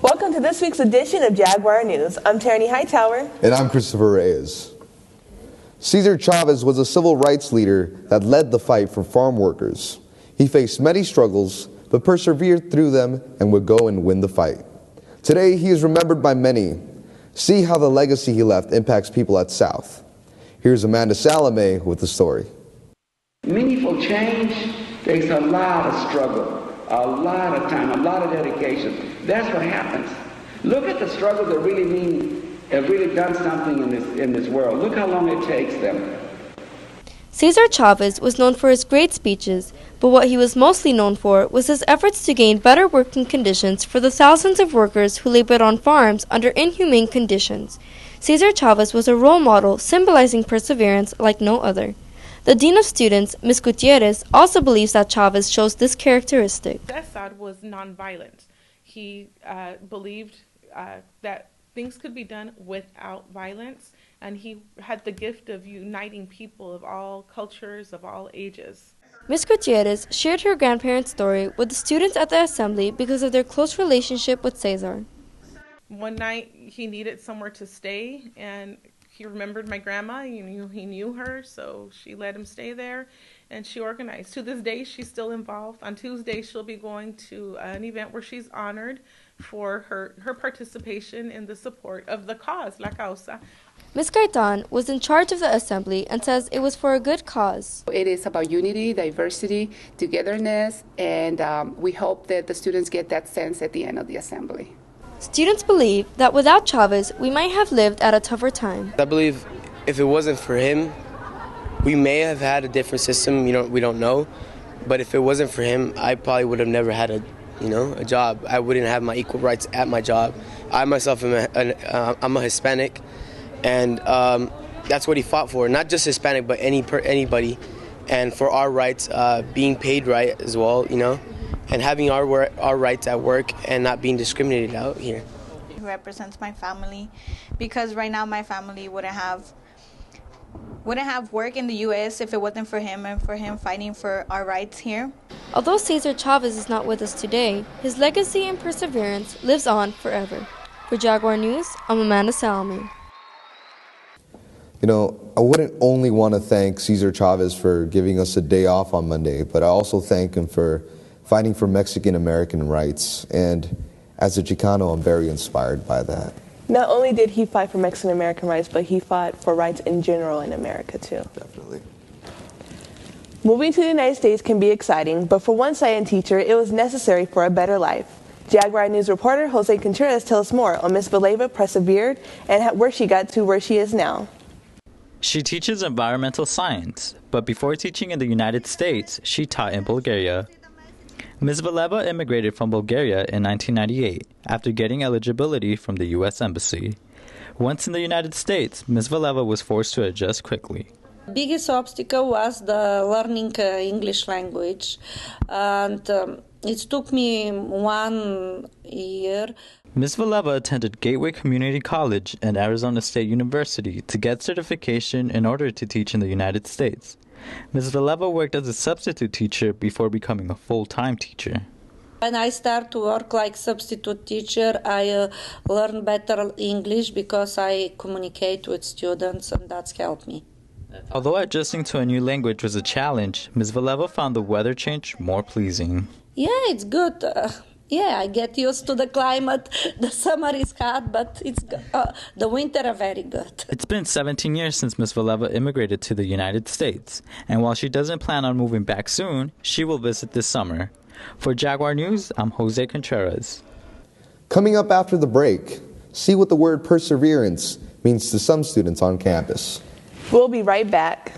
Welcome to this week's edition of Jaguar News. I'm Tierney Hightower. And I'm Christopher Reyes. Cesar Chavez was a civil rights leader that led the fight for farm workers. He faced many struggles, but persevered through them and would go and win the fight. Today, he is remembered by many. See how the legacy he left impacts people at South. Here's Amanda Salome with the story. Meaningful change takes a lot of struggle, a lot of time, a lot of dedication. That's what happens. Look at the struggles that have really done something in this world. Look how long it takes them. Cesar Chavez was known for his great speeches, but what he was mostly known for was his efforts to gain better working conditions for the thousands of workers who labored on farms under inhumane conditions. Cesar Chavez was a role model symbolizing perseverance like no other. The Dean of Students, Ms. Gutierrez, also believes that Chavez shows this characteristic. Cesar was nonviolent. He believed that things could be done without violence, and he had the gift of uniting people of all cultures, of all ages. Ms. Gutierrez shared her grandparents' story with the students at the assembly because of their close relationship with Cesar. One night he needed somewhere to stay, and he remembered my grandma. He knew her, so she let him stay there, and she organized. To this day, she's still involved. On Tuesday, she'll be going to an event where she's honored for her participation in the support of the cause, La Causa. Ms. Gaitan was in charge of the assembly and says it was for a good cause. It is about unity, diversity, togetherness, and we hope that the students get that sense at the end of the assembly. Students believe that without Chavez, we might have lived at a tougher time. I believe if it wasn't for him, we may have had a different system, we don't know. But if it wasn't for him, I probably would have never had a job. I wouldn't have my equal rights at my job. I myself I'm a Hispanic, and that's what he fought for. Not just Hispanic, but anybody. And for our rights, being paid right as well, and having our rights at work and not being discriminated out here. He represents my family, because right now my family wouldn't have work in the U.S. if it wasn't for him and for him fighting for our rights here. Although Cesar Chavez is not with us today, his legacy and perseverance lives on forever. For Jaguar News, I'm Amanda Salome. I wouldn't only want to thank Cesar Chavez for giving us a day off on Monday, but I also thank him for fighting for Mexican-American rights. And as a Chicano, I'm very inspired by that. Not only did he fight for Mexican-American rights, but he fought for rights in general in America, too. Definitely. Moving to the United States can be exciting, but for one science teacher, it was necessary for a better life. Jaguar News reporter Jose Contreras tells us more on Miss Valeva persevered and where she got to where she is now. She teaches environmental science, but before teaching in the United States, she taught in Bulgaria. Ms. Valeva immigrated from Bulgaria in 1998 after getting eligibility from the U.S. Embassy. Once in the United States, Ms. Valeva was forced to adjust quickly. The biggest obstacle was the learning English language, and it took me 1 year. Ms. Valeva attended Gateway Community College and Arizona State University to get certification in order to teach in the United States. Ms. Valeva worked as a substitute teacher before becoming a full-time teacher. When I started to work like substitute teacher, I learned better English because I communicate with students, and that's helped me. Although adjusting to a new language was a challenge, Ms. Valeva found the weather change more pleasing. Yeah, it's good. I get used to the climate. The summer is hot, but the winter are very good. It's been 17 years since Ms. Valeva immigrated to the United States, and while she doesn't plan on moving back soon, she will visit this summer. For Jaguar News, I'm Jose Contreras. Coming up after the break, see what the word perseverance means to some students on campus. We'll be right back.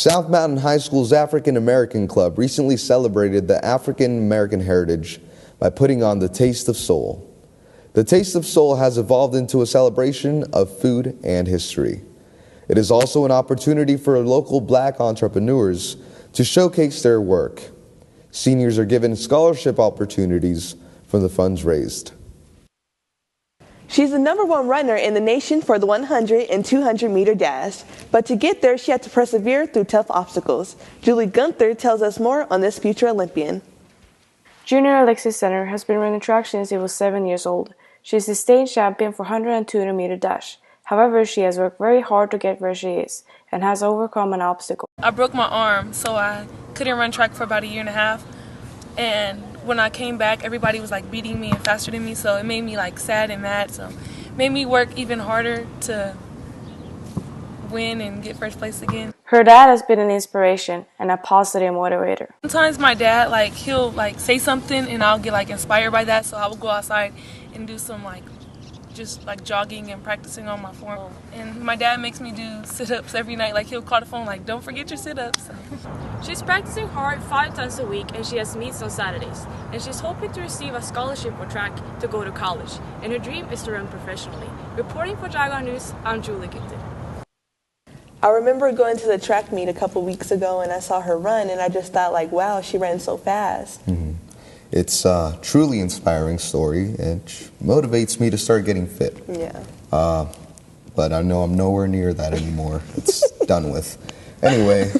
South Mountain High School's African American Club recently celebrated the African American heritage by putting on the Taste of Soul. The Taste of Soul has evolved into a celebration of food and history. It is also an opportunity for local black entrepreneurs to showcase their work. Seniors are given scholarship opportunities from the funds raised. She's the #1 runner in the nation for the 100 and 200 meter dash, but to get there she had to persevere through tough obstacles. Julie Gunther tells us more on this future Olympian. Junior Alexis Center has been running track since he was 7 years old. She is the state champion for 100 and 200 meter dash. However, she has worked very hard to get where she is and has overcome an obstacle. I broke my arm, so I couldn't run track for about a year and a half. And when I came back, everybody was like beating me and faster than me, so it made me like sad and mad. So it made me work even harder to win and get first place again. Her dad has been an inspiration and a positive motivator. Sometimes my dad, he'll say something and I'll get inspired by that, so I will go outside and do some just jogging and practicing on my form. And my dad makes me do sit-ups every night. He'll call the phone don't forget your sit-ups. She's practicing hard 5 times a week and she has meets on Saturdays. And she's hoping to receive a scholarship for track to go to college. And her dream is to run professionally. Reporting for Jaguar News, I'm Julie Gunther. I remember going to the track meet a couple weeks ago and I saw her run and I just thought wow, she ran so fast. Mm-hmm. It's a truly inspiring story. It motivates me to start getting fit. Yeah. But I know I'm nowhere near that anymore. It's done with. Anyway,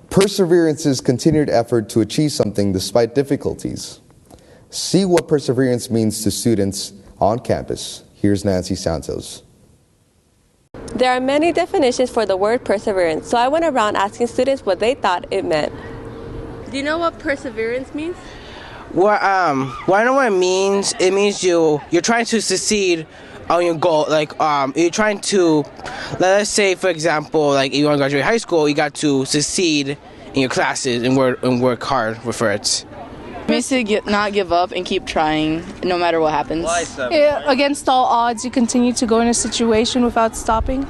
perseverance is continued effort to achieve something despite difficulties. See what perseverance means to students on campus. Here's Nancy Santos. There are many definitions for the word perseverance, so I went around asking students what they thought it meant. Do you know what perseverance means? Well, I know what it means. It means you're trying to succeed on your goal. You're trying to, let's say, for example, if you want to graduate high school, you got to succeed in your classes and work hard for it. It means to not give up and keep trying no matter what happens. Against all odds, you continue to go in a situation without stopping.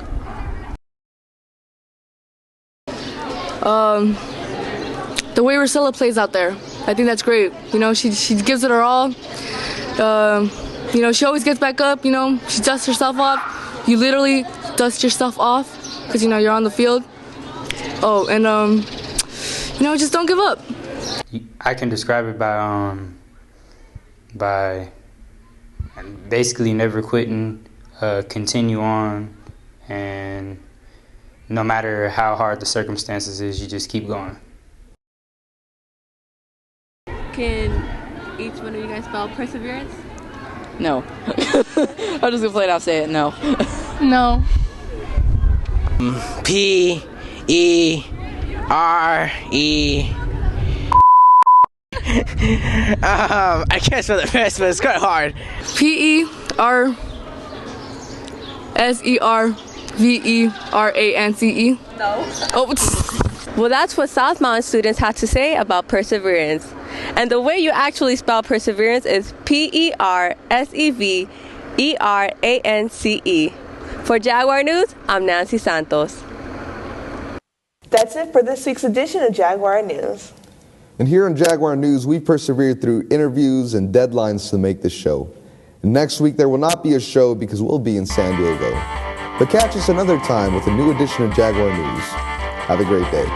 The way Rosella plays out there, I think that's great. She gives it her all. She always gets back up. She dusts herself off. You literally dust yourself off because you're on the field. Oh, and just don't give up. I can describe it by basically never quitting, continue on, and no matter how hard the circumstances is, you just keep going. Can each one of you guys spell perseverance? No. I'm just gonna play it out, say it, no. No. P-E-R-E. I can't spell the rest, but it's quite hard. Perseverance. No. Oh. Well, that's what South Mountain students had to say about perseverance. And the way you actually spell perseverance is Perseverance. For Jaguar News, I'm Nancy Santos. That's it for this week's edition of Jaguar News. And here on Jaguar News, we persevered through interviews and deadlines to make this show. And next week, there will not be a show because we'll be in San Diego. But catch us another time with a new edition of Jaguar News. Have a great day.